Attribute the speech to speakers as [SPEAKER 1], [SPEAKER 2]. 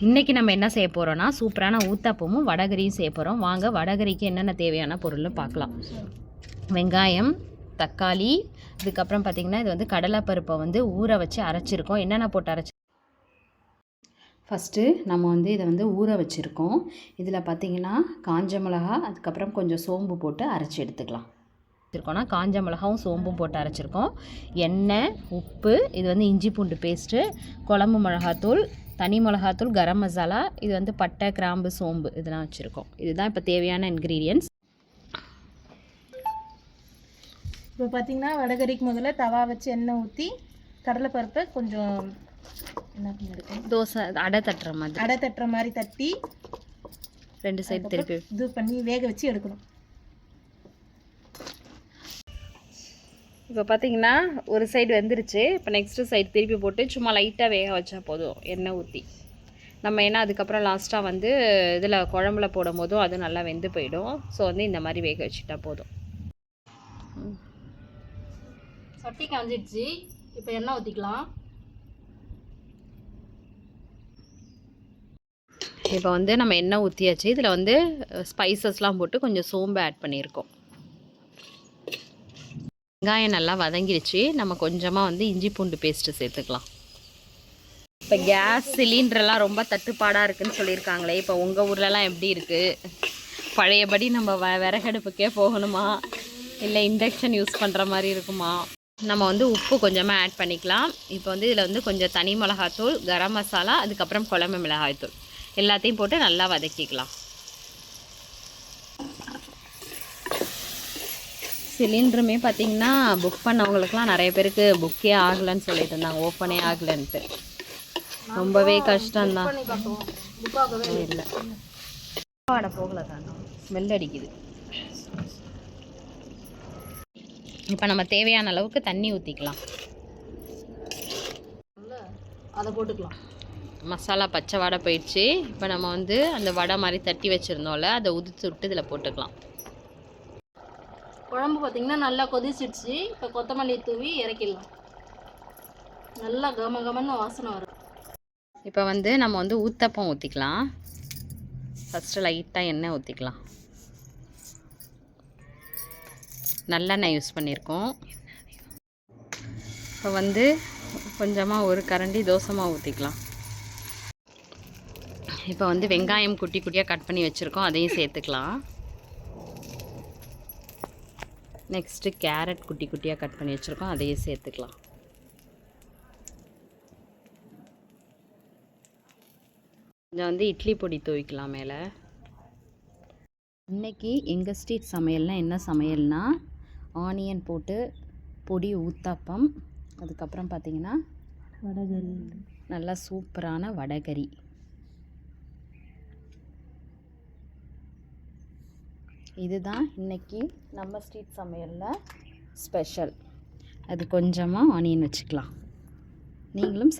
[SPEAKER 1] இன்றைக்கி நம்ம என்ன செய்ய போகிறோன்னா சூப்பரான ஊத்தாப்பமும் வடகரியும் செய்ய போகிறோம். வாங்க வடகரிக்கு என்னென்ன தேவையான பொருள்னு பார்க்கலாம். வெங்காயம், தக்காளி, இதுக்கப்புறம் பார்த்திங்கன்னா இது வந்து கடலைப்பருப்பை வந்து ஊற வச்சு அரைச்சிருக்கோம். என்னென்ன போட்டு அரைச்சி ஃபஸ்ட்டு நம்ம வந்து இதை வந்து ஊற வச்சுருக்கோம். இதில் பார்த்திங்கன்னா காஞ்ச மிளகா, அதுக்கப்புறம் கொஞ்சம் சோம்பு போட்டு அரைச்சி எடுத்துக்கலாம். வச்சுருக்கோன்னா காஞ்ச மிளகாவும் சோம்பும் போட்டு அரைச்சிருக்கோம். எண்ணெய், உப்பு, இது வந்து இஞ்சி பூண்டு பேஸ்ட்டு, குழம்பு மிளகாத்தூள், தனி மிளகாத்தூள், கரம் மசாலா, இது வந்து பட்டை, கிராம்பு, சோம்பு இதெல்லாம் வச்சுருக்கோம். இதுதான் இப்போ தேவையான இன்க்ரீடியன்ட்ஸ்.
[SPEAKER 2] இப்போ பார்த்திங்கன்னா வடகரிக்கு முதல்ல தவா வச்சு எண்ணெய் ஊற்றி கடலைப்பருப்பை கொஞ்சம் என்ன பண்ணியிருக்கோம்,
[SPEAKER 1] தோசை அடை தட்டுற மாதிரி
[SPEAKER 2] தட்டி
[SPEAKER 1] 2 சைடு திருப்பி
[SPEAKER 2] இது பண்ணி வேக வச்சு எடுக்கணும்.
[SPEAKER 1] இப்போ பார்த்திங்கன்னா ஒரு சைடு வெந்துருச்சு. இப்போ நெக்ஸ்ட்டு சைடு திருப்பி போட்டு சும்மா லைட்டாக வேக வச்சா போதும் எண்ணெய் ஊற்றி. நம்ம ஏன்னா அதுக்கப்புறம் லாஸ்ட்டாக வந்து இதில் குழம்புல போடும் போதும் அது நல்லா வெந்து போயிடும். ஸோ வந்து இந்த மாதிரி வேக வச்சுட்டா போதும்.
[SPEAKER 2] சட்டி காஞ்சிடுச்சு. இப்போ எண்ணெய் ஊற்றிக்கலாம்.
[SPEAKER 1] இப்போ வந்து நம்ம எண்ணெய் ஊற்றியாச்சு. இதில் வந்து ஸ்பைசஸ்லாம் போட்டு கொஞ்சம் சோம்பு ஆட் பண்ணியிருக்கோம். வெங்காயம் நல்லா வதங்கிடுச்சு. நம்ம கொஞ்சமாக வந்து இஞ்சி பூண்டு பேஸ்ட்டு சேர்த்துக்கலாம். இப்போ கேஸ் சிலிண்டரெல்லாம் ரொம்ப தட்டுப்பாடாக இருக்குதுன்னு சொல்லியிருக்காங்களே, இப்போ உங்கள் ஊர்லலாம் எப்படி இருக்குது? பழையபடி நம்ம விறகடுப்புக்கே போகணுமா, இல்லை இண்டக்ஷன் யூஸ் பண்ணுற மாதிரி இருக்குமா? நம்ம வந்து உப்பு கொஞ்சமாக ஆட் பண்ணிக்கலாம். இப்போ வந்து இதில் வந்து கொஞ்சம் தனி மிளகாத்தூள், கரம் மசாலா, அதுக்கப்புறம் குழம்பு மிளகாய்த்தூள் எல்லாத்தையும் போட்டு நல்லா வதக்கிக்கலாம். சிலிண்டருமே பார்த்திங்கன்னா புக் பண்ணவங்களுக்குலாம் நிறைய பேருக்கு புக்கே ஆகலைன்னு சொல்லிட்டு இருந்தாங்க, ஓப்பனே ஆகலைன்ட்டு. ரொம்பவே கஷ்டம்தான். இல்லை வாடை போகலை தானே, ஸ்மெல் அடிக்குது. இப்போ நம்ம தேவையான அளவுக்கு தண்ணி ஊற்றிக்கலாம்.
[SPEAKER 2] அதை போட்டுக்கலாம்.
[SPEAKER 1] மசாலா பச்சை வடை போயிடுச்சு. இப்போ நம்ம வந்து அந்த வடை மாதிரி தட்டி வச்சுருந்தோம்ல, அதை உதித்து விட்டு இதில் போட்டுக்கலாம்.
[SPEAKER 2] குழம்பு பார்த்திங்கன்னா நல்லா கொதிச்சிடுச்சு. இப்போ கொத்தமல்லி தூவி இறக்கிடலாம். நல்லா கமகமன்னு வாசனை வரும்.
[SPEAKER 1] இப்போ வந்து நம்ம வந்து ஊத்தப்பம் ஊற்றிக்கலாம். ஃபஸ்ட்டு லைட்டாக எண்ணெய் ஊற்றிக்கலாம். நல்லெண்ணெய் யூஸ் பண்ணியிருக்கோம். இப்போ வந்து கொஞ்சமாக ஒரு கரண்டி தோசை மாவு ஊற்றிக்கலாம். இப்போ வந்து வெங்காயம் குட்டி குட்டியாக கட் பண்ணி வச்சுருக்கோம், அதையும் சேர்த்துக்கலாம். நெக்ஸ்ட்டு கேரட் குட்டி குட்டியாக கட் பண்ணி வச்சுருக்கோம், அதையும் சேர்த்துக்கலாம். கொஞ்சம் வந்து இட்லி பொடி தூவிக்கலாம் மேலே. இன்றைக்கி எங்கள் ஸ்ட்ரீட் சமையல்னால் என்ன சமையல்னால் ஆனியன் போட்டு பொடி ஊத்தாப்பம், அதுக்கப்புறம் பார்த்திங்கன்னா
[SPEAKER 2] வடகரி,
[SPEAKER 1] நல்லா சூப்பரான வடகரி. இதுதான் இன்றைக்கி நம்ம ஸ்ட்ரீட் சமையலில் ஸ்பெஷல். அது கொஞ்சமாக ஆனியன் வச்சுக்கலாம். நீங்களும்